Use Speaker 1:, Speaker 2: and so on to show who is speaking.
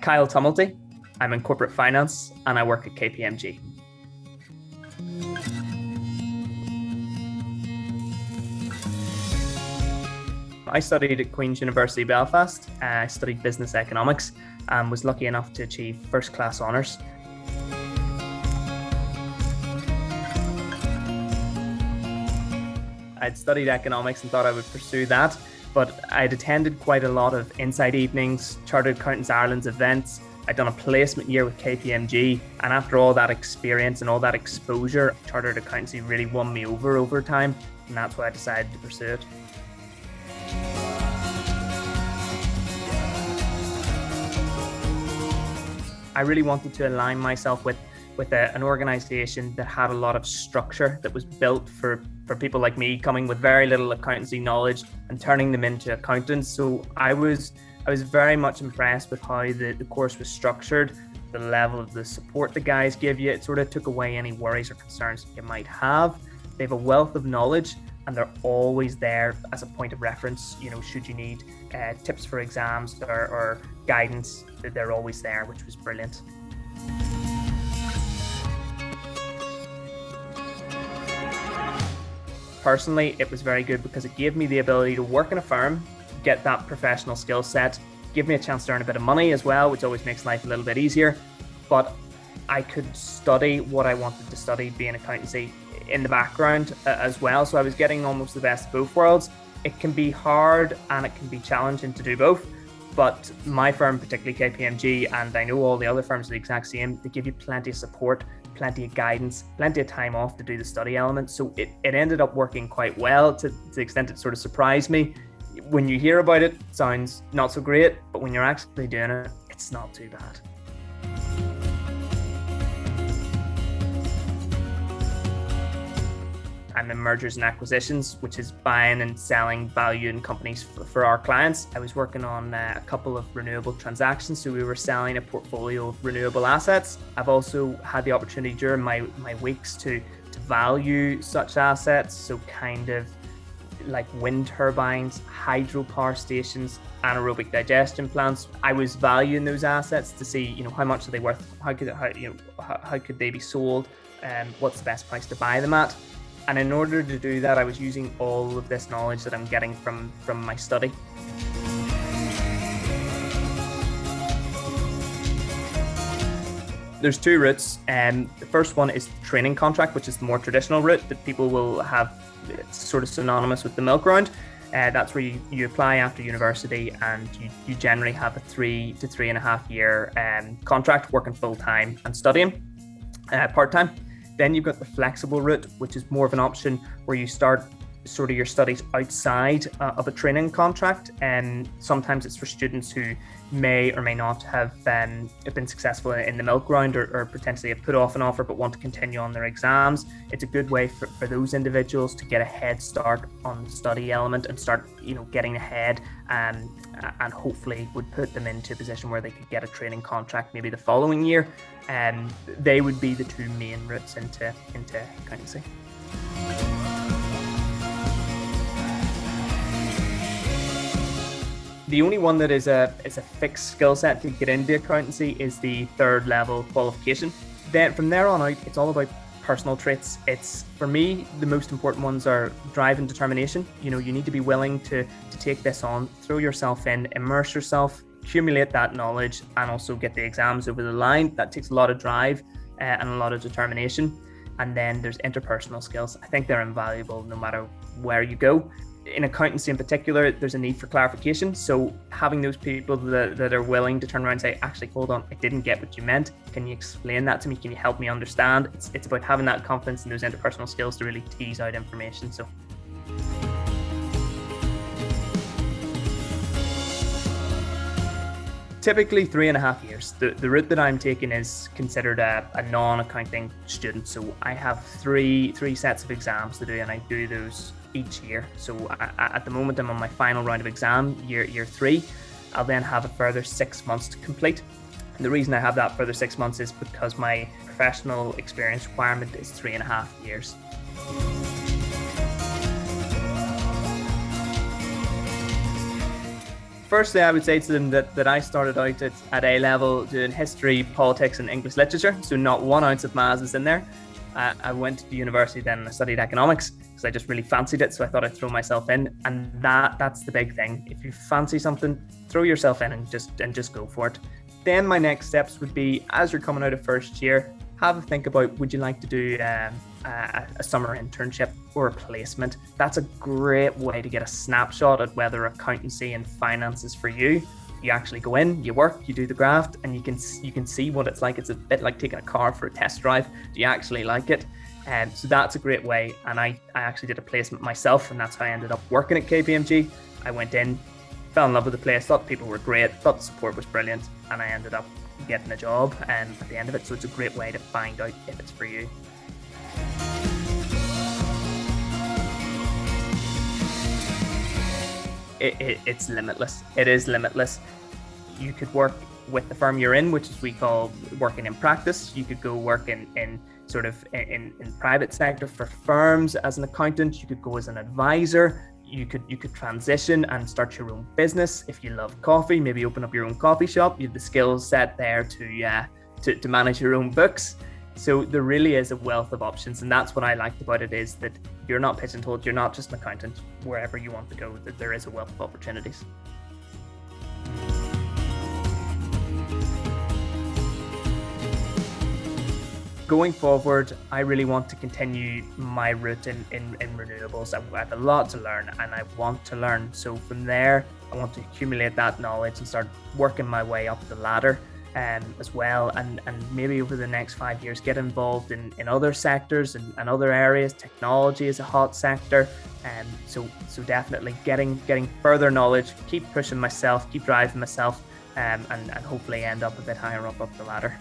Speaker 1: Kyle Tumulty. I'm in corporate finance and I work at KPMG. I studied at Queen's University Belfast. I studied business economics and was lucky enough to achieve first class honours. I'd studied economics and thought I would pursue that, but I'd attended quite a lot of Inside Evenings, Chartered Accountants Ireland's events. I'd done a placement year with KPMG, and after all that experience and all that exposure, Chartered Accountancy really won me over time, and that's why I decided to pursue it. I really wanted to align myself with an organisation that had a lot of structure, that was built for people like me coming with very little accountancy knowledge and turning them into accountants. So I was very much impressed with how the course was structured, the level of the support the guys give you. It sort of took away any worries or concerns you might have. They have a wealth of knowledge and they're always there as a point of reference. You know, should you need tips for exams or guidance, they're always there, which was brilliant. Personally, it was very good because it gave me the ability to work in a firm, get that professional skill set, give me a chance to earn a bit of money as well, which always makes life a little bit easier. But I could study what I wanted to study, being accountancy, in the background as well. So I was getting almost the best of both worlds. It can be hard and it can be challenging to do both. But my firm, particularly KPMG, and I know all the other firms are the exact same, they give you plenty of support, plenty of guidance, plenty of time off to do the study element. So it ended up working quite well to the extent it sort of surprised me. When you hear about it, it sounds not so great, but when you're actually doing it, it's not too bad. I'm in mergers and acquisitions, which is buying and selling value in companies for our clients. I was working on a couple of renewable transactions, so we were selling a portfolio of renewable assets. I've also had the opportunity during my weeks to value such assets, so kind of like wind turbines, hydropower stations, anaerobic digestion plants. I was valuing those assets to see, how much are they worth, how could they be sold, and what's the best price to buy them at. And in order to do that, I was using all of this knowledge that I'm getting from my study. There's two routes. The first one is the training contract, which is the more traditional route that people will have. It's sort of synonymous with the milk round. That's where you apply after university and you generally have a 3 to 3.5 year contract working full-time and studying part-time. Then you've got the flexible route, which is more of an option where you start sort of your studies outside of a training contract. And sometimes it's for students who may or may not have been successful in the milk round or potentially have put off an offer but want to continue on their exams. It's a good way for those individuals to get a head start on the study element and start, getting ahead and hopefully would put them into a position where they could get a training contract maybe the following year. And they would be the two main routes into accountancy. The only one that is a fixed skill set to get into accountancy is the third level qualification. Then from there on out, it's all about personal traits. It's, for me, the most important ones are drive and determination. You need to be willing to take this on, throw yourself in, immerse yourself, accumulate that knowledge, and also get the exams over the line. That takes a lot of drive and a lot of determination. And then there's interpersonal skills. I think they're invaluable no matter where you go. In accountancy in particular, there's a need for clarification. So having those people that are willing to turn around and say, actually, hold on, I didn't get what you meant. Can you explain that to me? Can you help me understand? It's about having that confidence and those interpersonal skills to really tease out information. So typically 3.5 years. The route that I'm taking is considered a non-accounting student. So I have three sets of exams to do, and I do those each year. So at the moment, I'm on my final round of exam, year 3. I'll then have a further 6 months to complete. And the reason I have that further 6 months is because my professional experience requirement is 3.5 years. Firstly, I would say to them that I started out at A level doing history, politics, and English literature. So not 1 ounce of maths is in there. I went to university then and I studied economics because I just really fancied it. So I thought I'd throw myself in, and that's the big thing. If you fancy something, throw yourself in and just go for it. Then my next steps would be, as you're coming out of first year, have a think about, would you like to do a summer internship or a placement? That's a great way to get a snapshot at whether accountancy and finance is for you. You actually go in, you work, you do the graft, and you can see what it's like. It's a bit like taking a car for a test drive. Do you actually like it? So that's a great way. And I actually did a placement myself, and that's how I ended up working at KPMG. I went in, fell in love with the place, thought the people were great, thought the support was brilliant, and I ended up getting a job at the end of it. So it's a great way to find out if it's for you. It's limitless. It is limitless. You could work with the firm you're in, which is we call working in practice. You could go work in private sector for firms as an accountant. You could go as an advisor. You could transition and start your own business. If you love coffee, maybe open up your own coffee shop. You have the skills set there to manage your own books. So there really is a wealth of options, and that's what I liked about it, is that you're not pigeonholed. You're not just an accountant. Wherever you want to go, that there is a wealth of opportunities. Going forward, I really want to continue my route in renewables. I have a lot to learn, and I want to learn. So from there, I want to accumulate that knowledge and start working my way up the ladder as well. And maybe over the next 5 years, get involved in other sectors and other areas. Technology is a hot sector. So definitely getting further knowledge, keep pushing myself, keep driving myself, and hopefully end up a bit higher up the ladder.